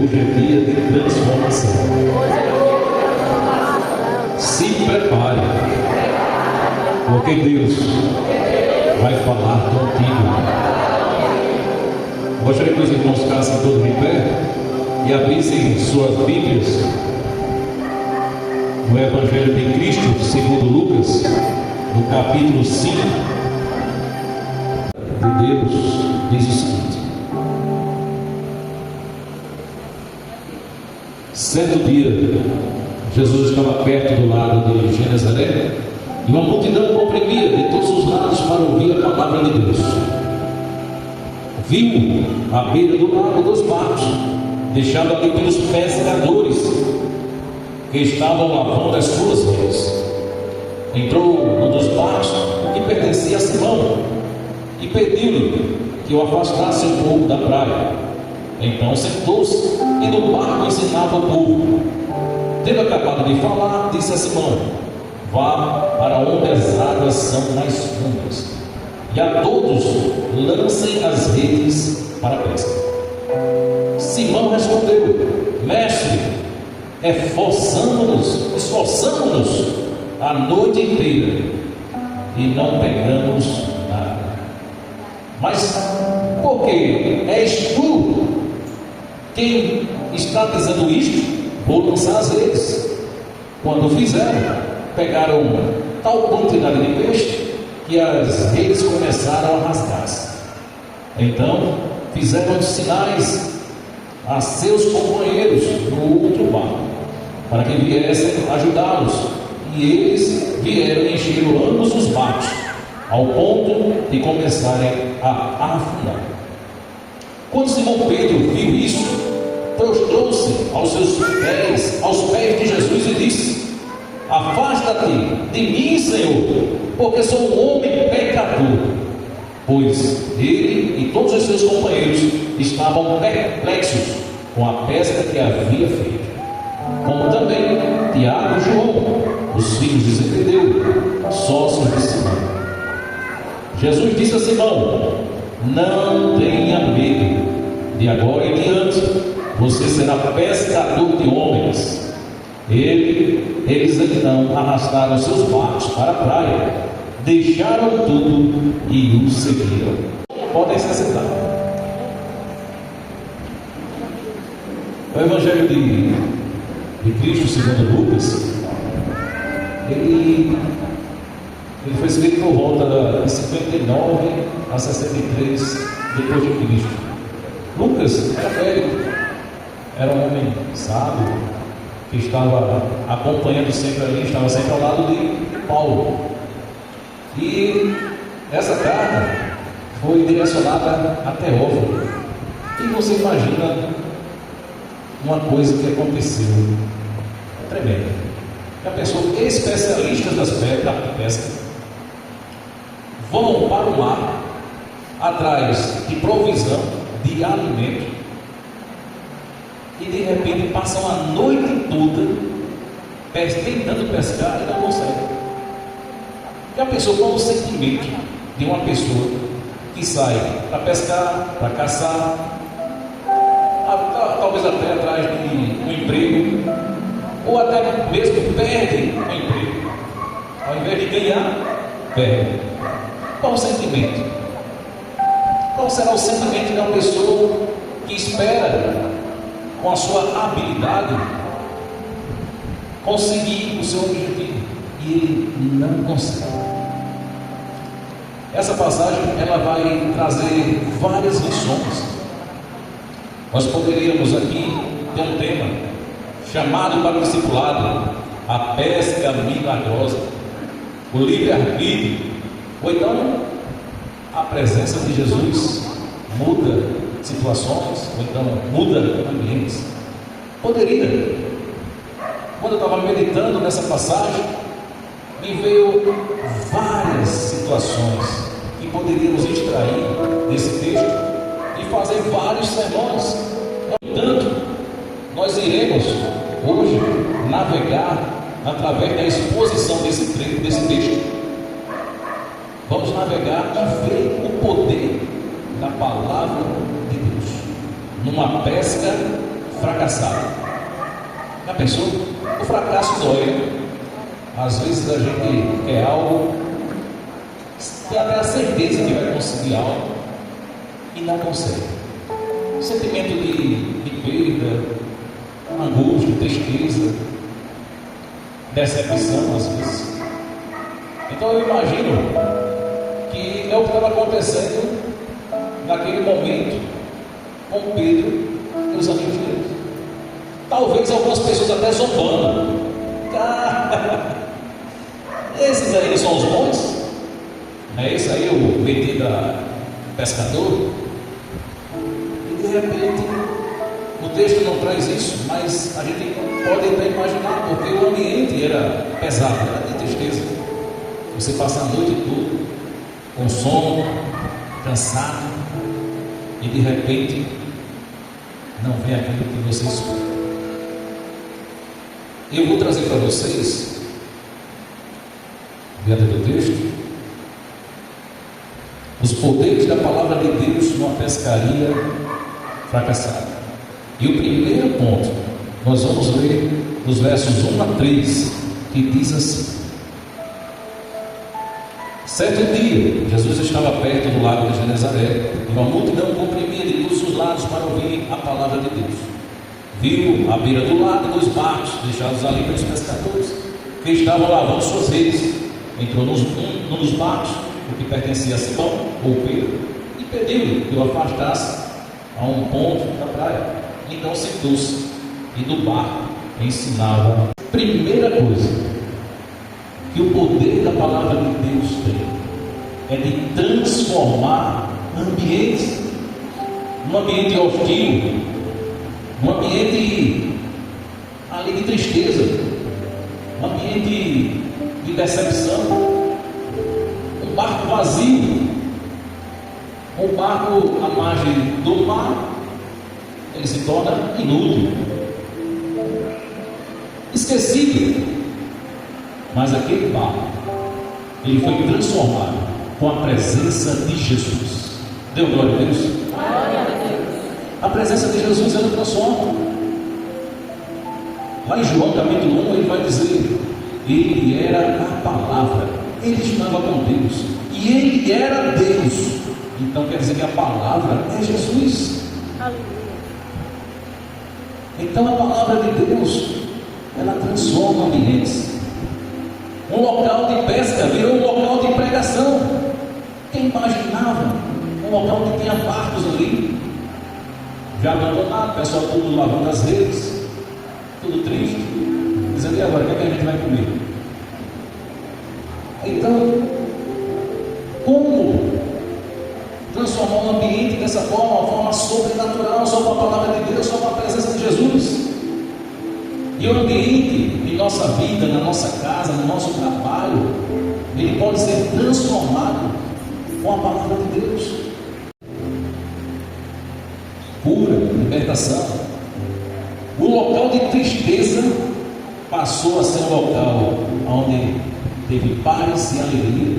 Hoje é dia de transformação. Se prepare, porque Deus vai falar contigo. Gostaria que os irmãos ficassem todos de pé e abrissem suas Bíblias no Evangelho de Cristo segundo Lucas, no capítulo 5. De Deus diz o seguinte: certo dia, Jesus estava perto do lago de Genezaré e uma multidão comprimia de todos os lados para ouvir a palavra de Deus. Viu à beira do lago dos barcos, deixados ali pelos pescadores que estavam lavando as suas redes. Entrou num dos barcos que pertencia a Simão e pediu-lhe que o afastasse um pouco da praia. Então sentou-se e no barco ensinava o povo. Tendo acabado de falar, disse a Simão: vá para onde as águas são mais fundas, e a todos lancem as redes para a pesca. Simão respondeu: mestre, esforçamo-nos a noite inteira e não pegamos nada. Mas por que és tu quem está dizendo isto? Vou lançar as redes. Quando fizeram, pegaram tal quantidade de peixe que as redes começaram a rasgar-se. Então fizeram sinais a seus companheiros no outro barco para que viessem ajudá-los, e eles vieram e encheram ambos os barcos ao ponto de começarem a afundar. Quando Simão Pedro viu isso, prostrou-se aos pés de Jesus e disse: afasta-te de mim, Senhor, porque sou um homem pecador. Pois ele e todos os seus companheiros estavam perplexos com a pesca que havia feito, como também Tiago e João, os filhos de Zebedeu, sócios de Simão. Jesus disse a Simão: não tenha medo, de agora em diante você será pescador de homens. Eles então arrastaram seus barcos para a praia, deixaram tudo e o seguiram. Podem se sentar. O Evangelho de Cristo segundo Lucas, ele foi escrito por volta de 59 a 63 depois de Cristo. Lucas era velho, era um homem sábio, que estava acompanhando sempre ali, estava sempre ao lado de Paulo. E essa carta foi direcionada a Teófilo. E você imagina uma coisa que aconteceu tremenda. Já pensou, especialistas da pesca vão para o mar atrás de provisão, de alimento, e de repente passam a noite toda tentando pescar e não conseguem. Já pensou qual o sentimento de uma pessoa que sai para pescar, para caçar, talvez até atrás de um emprego, ou até mesmo perde o emprego, ao invés de ganhar, perde? Qual o sentimento? Qual será o sentimento de uma pessoa que espera, com a sua habilidade, conseguir o seu objetivo e ele não consegue? Essa passagem ela vai trazer várias lições. Nós poderíamos aqui ter um tema chamado para o discipulado: a pesca milagrosa, o livre-arbítrio, ou então a presença de Jesus muda situações, ou então muda ambientes. Poderia. Quando eu estava meditando nessa passagem, me veio várias situações que poderíamos extrair desse texto e fazer vários sermões. No entanto, nós iremos hoje navegar através da exposição desse texto. Vamos navegar e ver o poder da palavra de Deus numa pesca fracassado. Já pensou? O fracasso dói. Às vezes a gente quer algo, tem até a certeza que vai conseguir algo e não consegue. Sentimento de perda, angústia, tristeza, decepção às vezes. Então eu imagino que é o que estava acontecendo naquele momento com Pedro e os amigos dele. Talvez algumas pessoas até zombando. Esses aí são os bons? É esse aí o metido pescador? E de repente, o texto não traz isso, mas a gente pode até imaginar, porque o ambiente era pesado, era de tristeza. Você passa a noite toda com sono, cansado, e de repente não vem aquilo que você espera. Eu vou trazer para vocês, dentro do texto, os poderes da palavra de Deus numa pescaria fracassada. E o primeiro ponto, nós vamos ler os versos 1 a 3, que diz assim: certo dia, Jesus estava perto do lago de Genezaré, e uma multidão comprimia de todos os lados para ouvir a palavra de Deus. Viu à beira do lago 2 barcos, deixados ali pelos pescadores, que estavam lavando suas redes. Entrou num dos barcos, o que pertencia a Simão, ou Pedro, e pediu-lhe que o afastasse a um ponto da praia. Então sentou-se, e do barco ensinava. Primeira coisa que o poder da palavra de Deus tem é de transformar ambientes, um ambiente hostil, um ambiente ali de tristeza, um ambiente de decepção, um barco vazio, um barco à margem do mar, ele se torna inútil, esquecido. Mas aquele barco, ele foi transformado com a presença de Jesus. Deu glória a Deus? Glória a Deus. A presença de Jesus, ela transforma. Lá em João capítulo 1, ele vai dizer: ele era a palavra, ele estava com Deus, e ele era Deus. Então quer dizer que a palavra é Jesus. Aleluia. Então a palavra de Deus, ela transforma ambientes. Um local de pesca virou um local de pregação. Quem imaginava um local que tinha barcos ali, já abandonado, o pessoal tudo lavando as redes, tudo triste, dizendo: e agora, o que é que a gente vai comer? Então, como transformar um ambiente dessa forma, uma forma sobrenatural, só com a palavra de Deus, só com a presença de Jesus? E o ambiente em nossa vida, na nossa casa, no nosso trabalho, ele pode ser transformado com a palavra de Deus. Cura, libertação. O local de tristeza passou a ser um local onde teve paz e alegria.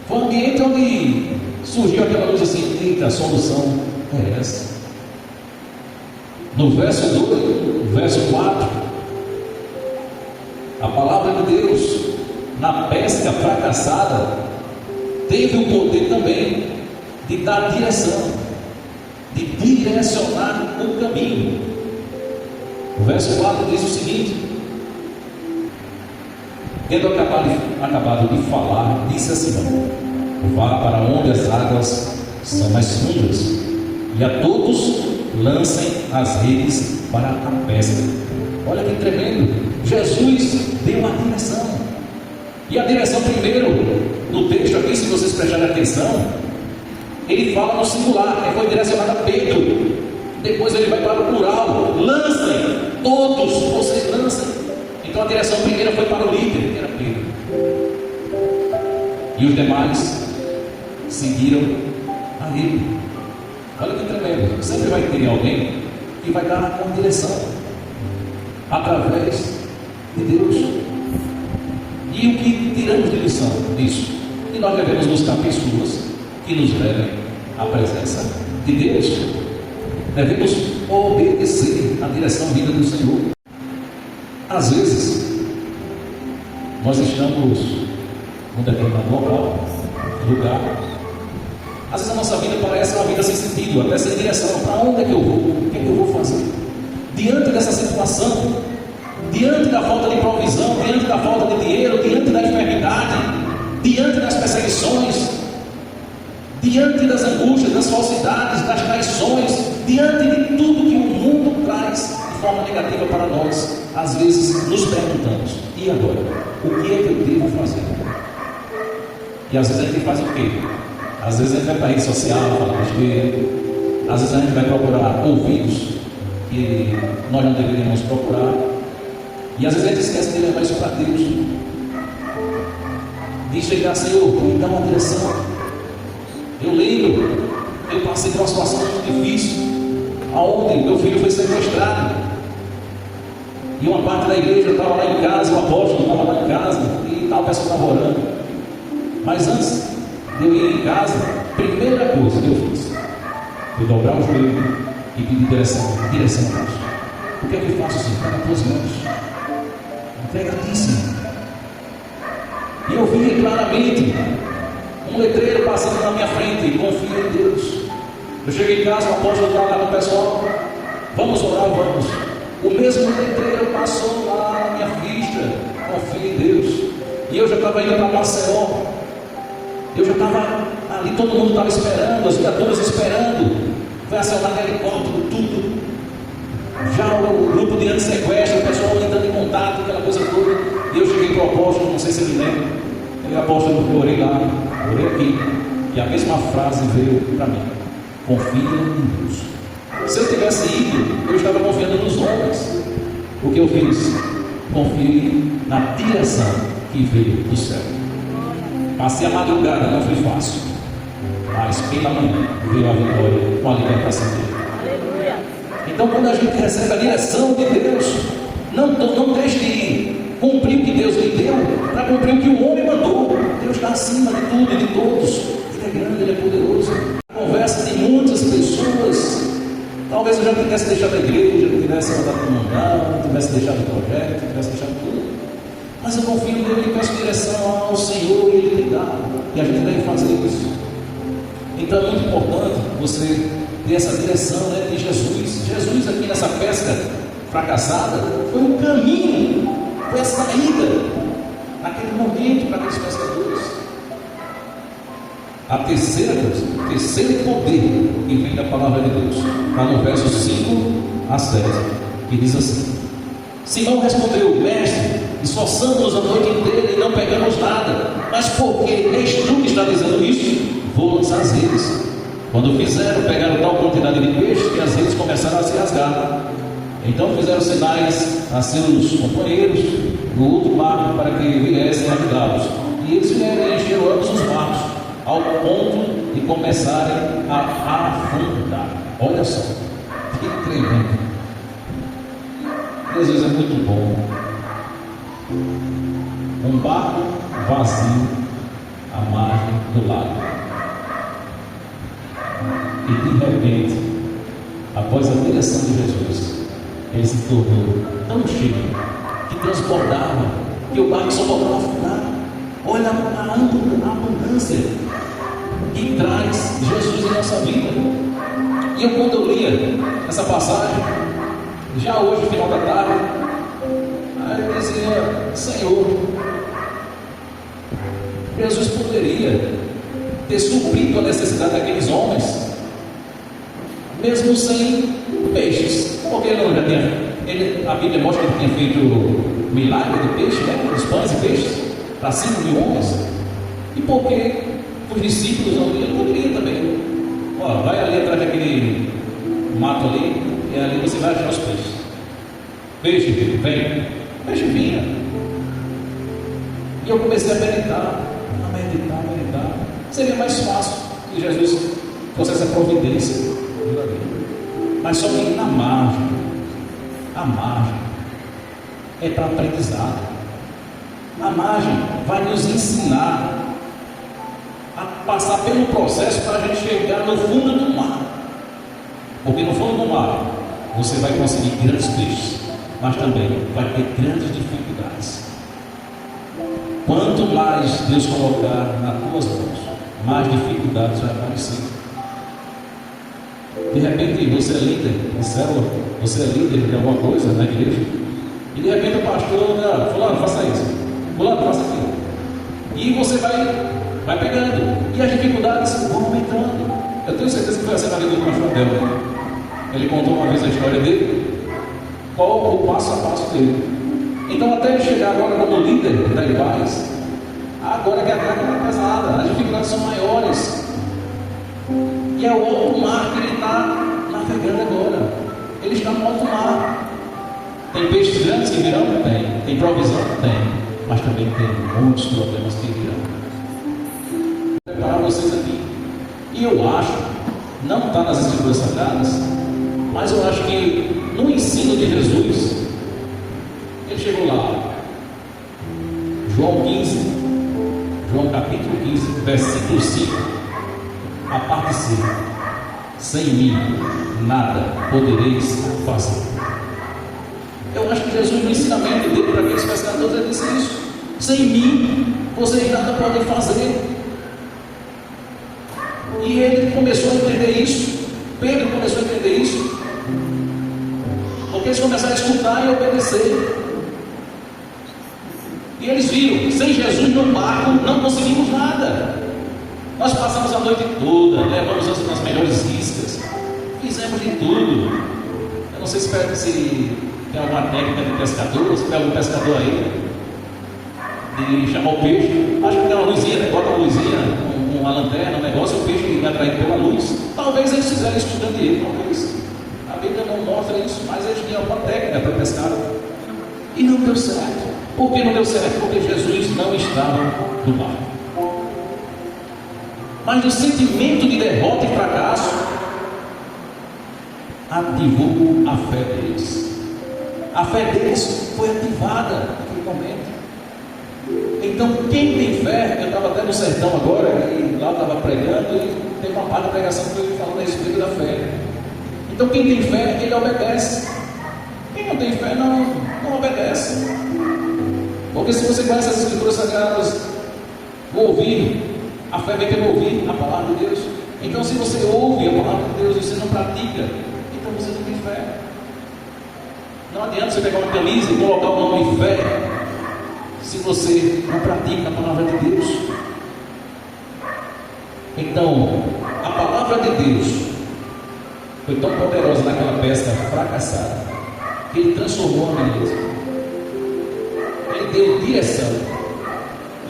Foi um ambiente onde surgiu aquela luz assim: eita, a solução é essa. No verso 2, verso 4, a palavra de Deus, na pesca fracassada, teve o poder também de dar direção, de direcionar o caminho. O verso 4 diz o seguinte: tendo acabado de falar, disse a Simão: vá para onde as águas são mais fundas, e a todos lancem as redes para a pesca. Olha que tremendo! Jesus deu a direção. E a direção, primeiro, no texto aqui, se vocês prestarem atenção, ele fala no singular, foi direcionado a Pedro. Depois ele vai para o plural: lancem, todos vocês lancem. Então a direção primeira foi para o líder, que era Pedro. E os demais seguiram a ele. Olha que tremendo. Sempre vai ter alguém que vai dar uma direção através de Deus. E o que tiramos de lição disso? Que nós devemos buscar pessoas que nos levem à presença de Deus. Devemos obedecer à direção vinda do Senhor. Às vezes, nós estamos num determinado lugar. Às vezes a nossa vida parece uma vida sem sentido, até sem direção. Para onde é que eu vou? O que é que eu vou fazer? Diante dessa situação, diante da falta de provisão, diante da falta de dinheiro, diante da enfermidade, diante das perseguições, diante das angústias, das falsidades, das traições, diante de tudo que o mundo traz de forma negativa para nós, às vezes nos perguntamos: e agora? O que é que eu devo fazer? E às vezes a gente faz o quê? Às vezes a gente vai para a rede social, falar besteira. Às vezes a gente vai procurar ouvidos que nós não deveríamos procurar. E às vezes a gente esquece de levar isso para Deus. De chegar: Senhor, me dá uma direção. Eu lembro, eu passei por uma situação muito difícil, aonde meu filho foi sequestrado. E uma parte da igreja estava lá em casa, o apóstolo estava lá em casa, e tal pessoa estava orando. Mas antes de eu ir em casa, a primeira coisa que eu fiz foi dobrar o joelho e pedir direção a Deus. O que é que eu faço, Senhor? Entrega as tuas mãos. Entrega a ti, Senhor. E eu vi claramente um letreiro passando na minha frente: confia em Deus. Eu cheguei em casa, o apóstolo estava lá com o pessoal: vamos orar, vamos. O mesmo letreiro passou lá na minha vista: confia em Deus. E eu já estava indo para Maceió. Eu já estava ali, todo mundo estava esperando, as viaturas esperando. Foi acionado helicóptero, tudo. Já o grupo de anti-sequestro, o pessoal entrando em contato, aquela coisa toda. E eu cheguei para o apóstolo, não sei se ele lembra. Ele: apóstolo, eu orei lá, orei aqui. E a mesma frase veio para mim: confia em Deus. Se eu tivesse ido, eu estava confiando nos homens. O que eu fiz? Confiei na direção que veio do céu. Passei a madrugada, não foi fácil, mas pela manhã veio a vitória com a libertação dele. Então, quando a gente recebe a direção de Deus, não deixe de cumprir o que Deus lhe deu para cumprir o que o homem mandou. Deus está acima de tudo e de todos. Ele é grande, Ele é poderoso. A conversa de muitas pessoas, talvez eu já tivesse deixado a igreja, tivesse andado com o mundão, tivesse deixado o projeto, tivesse deixado tudo. Mas eu confio nele e peço direção ao Senhor e Ele me dá. E a gente deve fazer isso. Então é muito importante você ter essa direção, né, de Jesus. Jesus aqui nessa pesca fracassada foi um caminho, foi a saída naquele momento para aqueles pescadores. A terceira coisa, o terceiro poder que vem da palavra de Deus, está no verso 5 a 7, que diz assim: Simão respondeu: Mestre, esforçamos-nos a noite inteira e não pegamos nada, mas porque és tu que está dizendo isso, vou lançar as redes. Quando fizeram, pegaram tal quantidade de peixe que as redes começaram a se rasgar. Então fizeram sinais a seus companheiros no outro barco para que viessem ajudá-los. E eles vieram e encheram ambos os barcos, ao ponto de começarem a afundar. Olha só, que tremendo. Jesus é muito bom. Um barco vazio à margem do lago. E de repente, após a direção de Jesus, ele se tornou tão cheio que transbordava, que o barco só voltava a afundar. Olha a abundância que traz Jesus em nossa vida. E eu, quando eu lia essa passagem, já hoje, final da tarde, aí eu dizia: Senhor, Jesus poderia ter suprido a necessidade daqueles homens, mesmo sem peixes, porque ele não já tinha, a Bíblia mostra que ele tinha feito milagre de peixe, né? Os pães e peixes para 5.000 homens. E porque os discípulos não iam, poderia também. Ó, vai ali atrás daquele mato ali, e ali você vai achar os peixes. Peixe, filho, vem. Peixe vinha. E eu comecei a meditar. Seria mais fácil que Jesus fosse essa providência. Mas só que na margem, a margem é para aprendizado. A margem vai nos ensinar a passar pelo processo para a gente chegar no fundo do mar. Porque no fundo do mar você vai conseguir grandes peixes, mas também vai ter grandes dificuldades. Quanto mais Deus colocar nas tuas mãos, mais dificuldades vai aparecer. De repente você é líder de célula, você é líder de alguma coisa na igreja, e de repente o pastor, fulano, faça isso, fulano, faça aquilo. E você vai pegando, e as dificuldades vão aumentando. Eu tenho certeza que foi assim na vida do pastor Del, né? Ele contou uma vez a história dele, qual o passo a passo dele. Então, até ele chegar agora como líder da Ibais, agora que a carga está pesada, as dificuldades são maiores. E é o alto mar que ele está navegando agora. Ele está no alto mar. Tem peixes grandes que virão? Tem. Tem provisão? Tem. Mas também tem muitos problemas que virão. Vou preparar vocês aqui. E eu acho, não está nas Escrituras Sagradas, mas eu acho que no ensino de Jesus, ele chegou lá, João 15, João capítulo 15, versículo 5, a parte C: sem mim nada podereis fazer. Eu acho que Jesus, no ensinamento dele para aqueles pescadores, ele disse isso: sem mim vocês nada podem fazer. E ele começou a entender isso, Pedro começou a entender isso, porque eles começaram a escutar e obedecer. E eles viram, sem Jesus no barco não conseguimos nada. Nós passamos a noite toda, levamos as melhores iscas, fizemos de tudo. Eu não sei se tem alguma técnica de pescador, se tem algum pescador aí de chamar o peixe. Acho que tem uma luzinha, né? Bota uma luzinha, uma lanterna, um negócio, o peixe é atraído pela luz. Talvez eles fizeram isso estudando ele, talvez. A Bíblia não mostra isso, mas eles tinham alguma técnica para pescar. E não deu certo. Por que não deu certo? Porque Jesus não estava no barco. Mas no sentimento de derrota e fracasso, ativou a fé deles. A fé deles foi ativada naquele momento. Então, quem tem fé, eu estava até no sertão agora, e lá eu estava pregando, e tem uma parte da pregação que eu falando a respeito da fé. Então, quem tem fé, ele obedece. Quem não tem fé, não obedece. Porque se você conhece as Escrituras Sagradas, o ouvir, a fé vem pelo ouvir a palavra de Deus. Então, se você ouve a palavra de Deus e você não pratica, então você não tem fé. Não adianta você pegar uma camisa e colocar o nome fé, se você não pratica a palavra de Deus. Então, a palavra de Deus foi tão poderosa naquela pesca fracassada, que ele transformou a beleza. Ele deu direção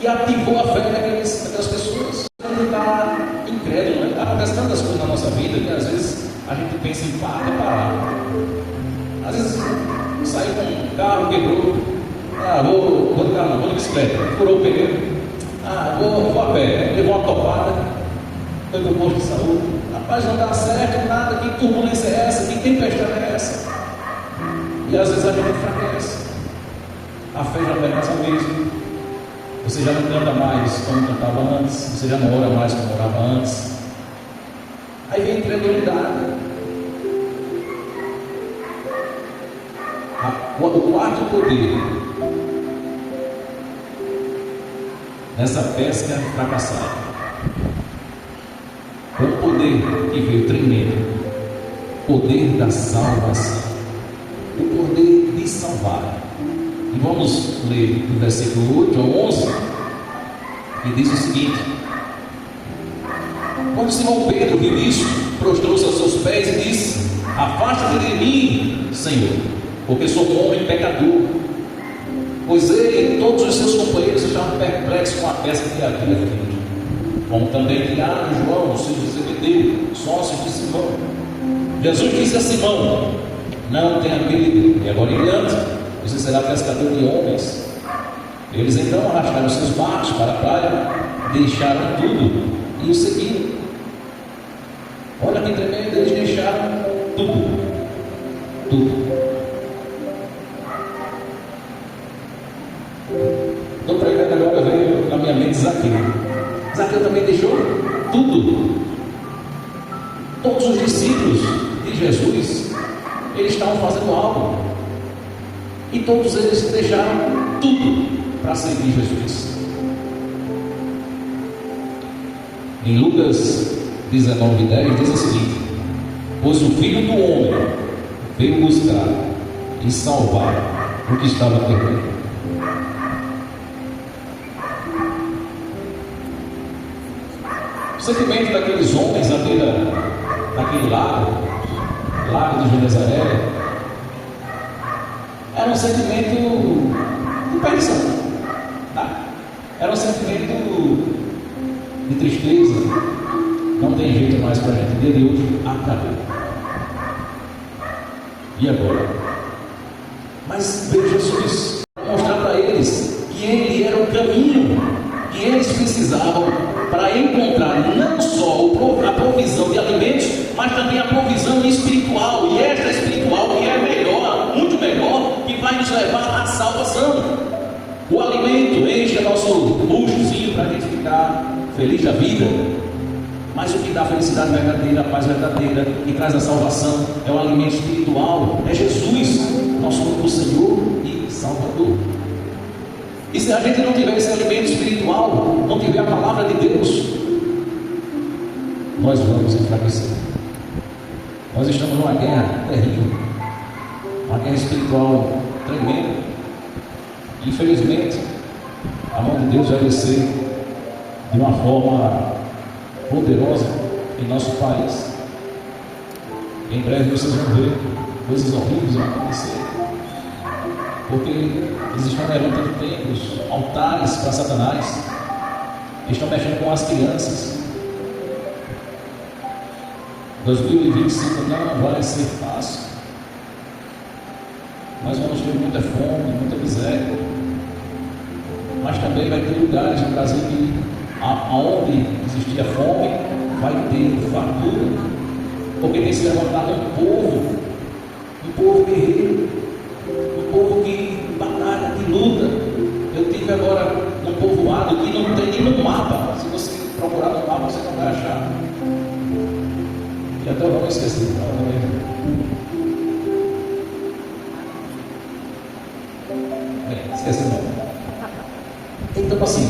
e ativou a fé daquelas pessoas. Ele está incrédulo, né? Acontece tantas coisas na nossa vida que às vezes a gente pensa em parar. Às vezes saiu com um carro, quebrou. Vou de carro não, vou de bicicleta, furou o pneu. Vou a pé, levou uma topada, foi para o posto de saúde. Rapaz, não dá certo, nada, que turbulência é essa, que tempestade é essa? E às vezes a gente enfraquece. A fé já não é mais a mesma. Você já não canta mais como cantava antes, você já não ora mais como orava antes. Aí vem a incredulidade. O quarto poder nessa pesca fracassada, o poder que veio tremendo, poder da salvação, o poder de salvar. E vamos ler do versículo 8 ao 11, que diz o seguinte: quando Simão Pedro viu isso, prostrou-se aos seus pés e disse: afasta-te de mim, Senhor, porque sou um homem pecador. Pois ele e todos os seus companheiros estavam perplexos com a pesca que havia feito, como também Tiago e João, os filhos de Zebedeu, sócios de Simão. Jesus disse a Simão: não tenha medo, e agora em diante você será pescador de homens. Eles então arrastaram seus barcos para a praia, deixaram tudo e o seguiram. Olha que tremendo, eles deixaram tudo. Estou pregando agora, veio na minha mente Zaqueu. Zaqueu também deixou tudo. Todos os discípulos de Jesus eles estavam fazendo algo. E todos eles deixaram tudo para seguir Jesus. Em Lucas 19:10 diz o seguinte: pois o Filho do Homem veio buscar e salvar o que estava perdido. O sentimento daqueles homens à beira daquele lago de Genezaré, era um sentimento de perdição, tá? Era um sentimento de tristeza. Não tem jeito mais para a gente. Dia de hoje acabou. E agora? Mas veio Jesus mostrar para eles que Ele era o caminho que eles precisavam para encontrar não só a provisão de alimentos, mas também a provisão espiritual. E esta espiritual que é melhor, muito melhor, que vai nos levar à salvação. O alimento enche nosso buchozinho para a gente ficar feliz da vida. Mas o que dá a felicidade verdadeira, a paz verdadeira, que traz a salvação, é o alimento espiritual, é Jesus, nosso único Senhor e Salvador. E se a gente não tiver esse alimento espiritual, não tiver a palavra de Deus, nós vamos enfraquecer. Nós estamos numa guerra terrível, uma guerra espiritual tremenda. Infelizmente, a mão de Deus vai descer de uma forma poderosa em nosso país. Em breve vocês vão ver coisas horríveis acontecer, porque eles estão levantando templos, altares para Satanás, estão mexendo com as crianças. 2025 não vai ser fácil. Nós vamos ter muita fome, muita miséria, mas também vai ter lugares no Brasil que aonde existia fome, vai ter fartura, porque tem se levantado um povo guerreiro, um povo que batalha, que luta. Eu tive agora um povoado que não tem nem no mapa. Se você procurar no mapa, você não vai achar. E até eu não esqueci. Esqueci não. Então assim,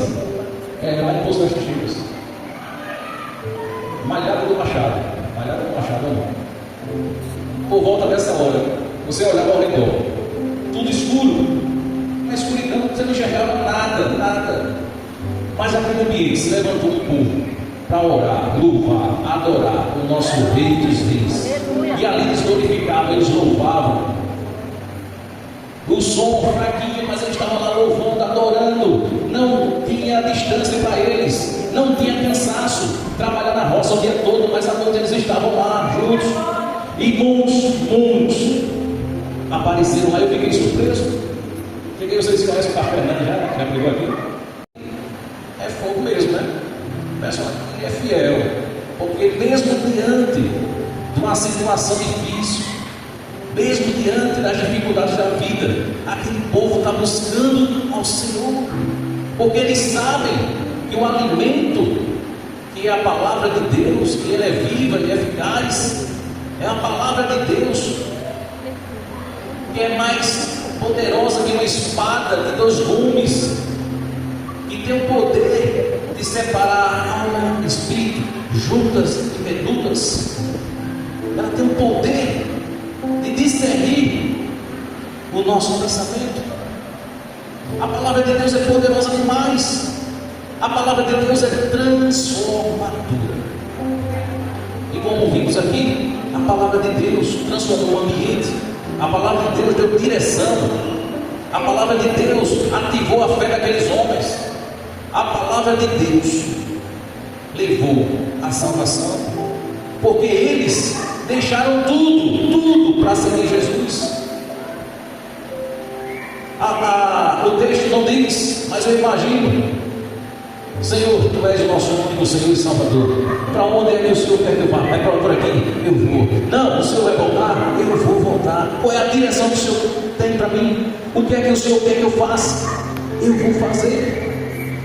lá em Poço das Tixicas, Malhada do Machado não. Por volta dessa hora, você olhava ao redor, tudo escuro, na escuridão você não enxergava nada. Mas aquele ambiente se levantou um povo para orar, louvar, adorar o nosso Rei dos Reis. E ali eles glorificavam, eles louvavam. O som fraquinho, mas eles estavam lá louvando, adorando. Não tinha distância para eles, não tinha cansaço. Trabalhar na roça o dia todo, mas à noite eles estavam lá juntos. E muitos apareceram. Aí eu fiquei surpreso. Cheguei, vocês conhecem o Pastor Fernando já pegou aqui? É fogo mesmo, né? O pessoal aqui é fiel, porque mesmo diante de uma situação difícil, mesmo diante das dificuldades da vida, aquele povo está buscando ao Senhor, porque eles sabem que o alimento, que é a palavra de Deus, que ela é viva e eficaz, é a palavra de Deus, que é mais poderosa que uma espada de 2 gumes, que tem o poder de separar alma e espírito, juntas e medulas. Ela tem o poder de discernir o nosso pensamento. A palavra de Deus é poderosa demais. A palavra de Deus é transformadora. E como vimos aqui, a palavra de Deus transformou o ambiente. A palavra de Deus deu direção. A palavra de Deus ativou a fé daqueles homens. A palavra de Deus levou a salvação, porque eles deixaram tudo para seguir Jesus. O texto não diz, mas eu imagino: Senhor, Tu és o nosso único Senhor e Salvador. Para onde é que o Senhor quer que eu vá? É por aqui? Eu vou. Não, o Senhor vai voltar? Eu vou voltar. Qual é a direção que o Senhor tem para mim? O que é que o Senhor quer que eu faça? Eu vou fazer.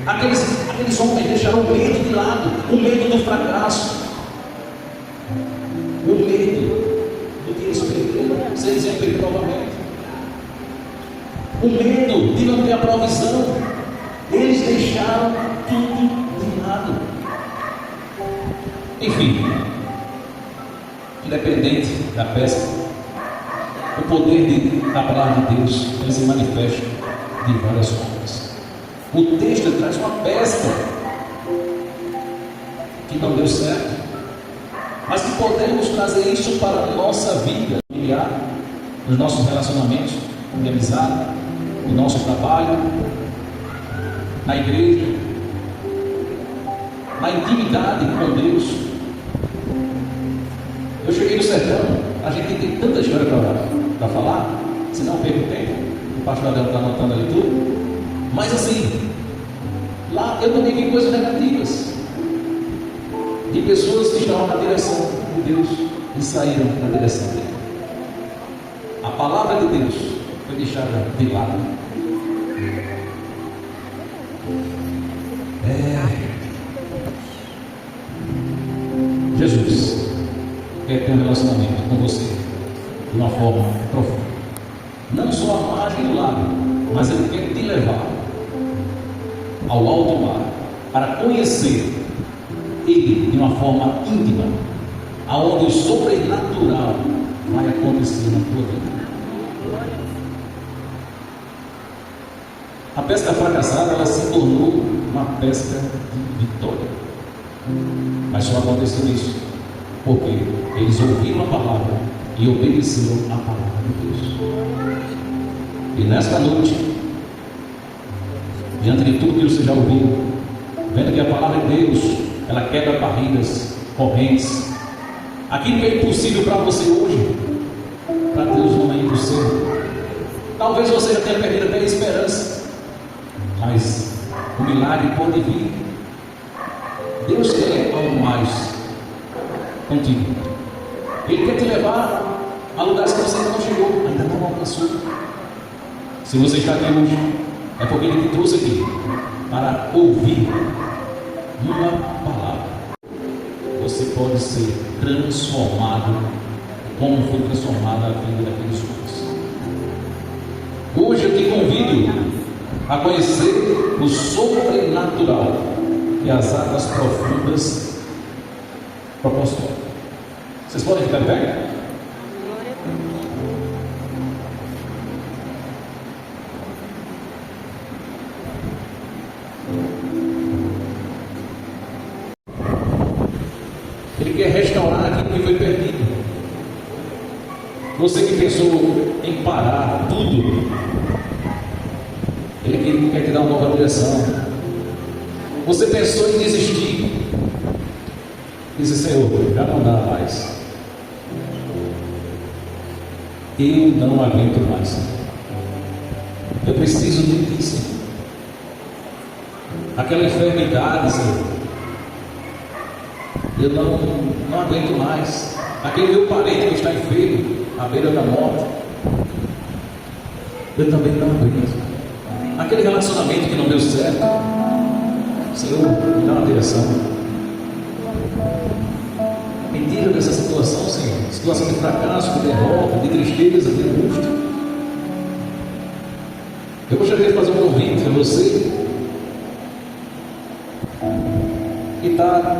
Aqueles homens deixaram o medo de lado, o medo do fracasso, o medo do que eles perderam. se eles iam perder novamente. O medo de não ter a provisão, eles deixaram tudo de lado. Enfim, independente da pesca, o poder da palavra de Deus ele se manifesta de várias formas. O texto traz uma pesca que não deu certo, mas que podemos trazer isso para a nossa vida familiar, nos nossos relacionamentos de amizade, no nosso trabalho, na igreja, na intimidade com Deus. Eu cheguei no sertão, a gente tem tanta história para falar, senão eu perco tempo. O pastor Adel está anotando ali tudo. Mas assim, lá eu também vi coisas negativas, de pessoas que estavam na direção de Deus e saíram na direção dele. A palavra de Deus foi deixada de lado. Jesus quer ter um relacionamento com você de uma forma profunda. Não só a margem do lago, mas Ele quer te levar ao alto mar para conhecer Ele de uma forma íntima, aonde o sobrenatural vai acontecer na tua vida. A pesca fracassada, ela se tornou uma pesca de vitória. Mas só aconteceu isso porque eles ouviram a palavra e obedeceram a palavra de Deus. E nesta noite, diante de tudo que você já ouviu, vendo que a palavra de Deus ela quebra barreiras, correntes, aquilo que é impossível para você hoje, para Deus não é impossível. Talvez você já tenha perdido até a esperança, mas o milagre pode vir. Deus quer algo mais contigo. Ele quer te levar a lugares que você ainda não chegou, ainda não alcançou. Se você está aqui hoje, é porque Ele te trouxe aqui para ouvir uma palavra. Você pode ser transformado como foi transformada a vida daqueles homens. Hoje eu te convido a conhecer o sobrenatural que as águas profundas proporcionam. Vocês podem ficar bem? Ele quer restaurar aquilo que foi perdido. Você que pensou em parar tudo, Ele quer te dar uma nova direção. Você pensou em desistir, disse: Senhor, já não dá mais, eu não aguento mais, eu preciso de ti, Senhor. Aquela enfermidade, Senhor, eu não aguento mais. Aquele meu parente que está enfermo, à beira da morte, eu também não aguento. Aquele relacionamento que não deu certo, Senhor, me dá uma direção. Me tira dessa situação, Senhor. Situação de fracasso, de derrota, de tristeza, de angústia. Eu gostaria de fazer um convite a você que está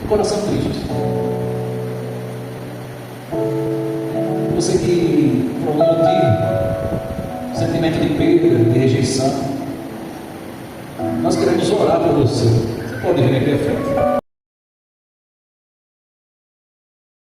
com o coração triste. Você que, por algum motivo, sentimento de perda, de rejeição, nós queremos orar por você. Você pode vir aqui à frente.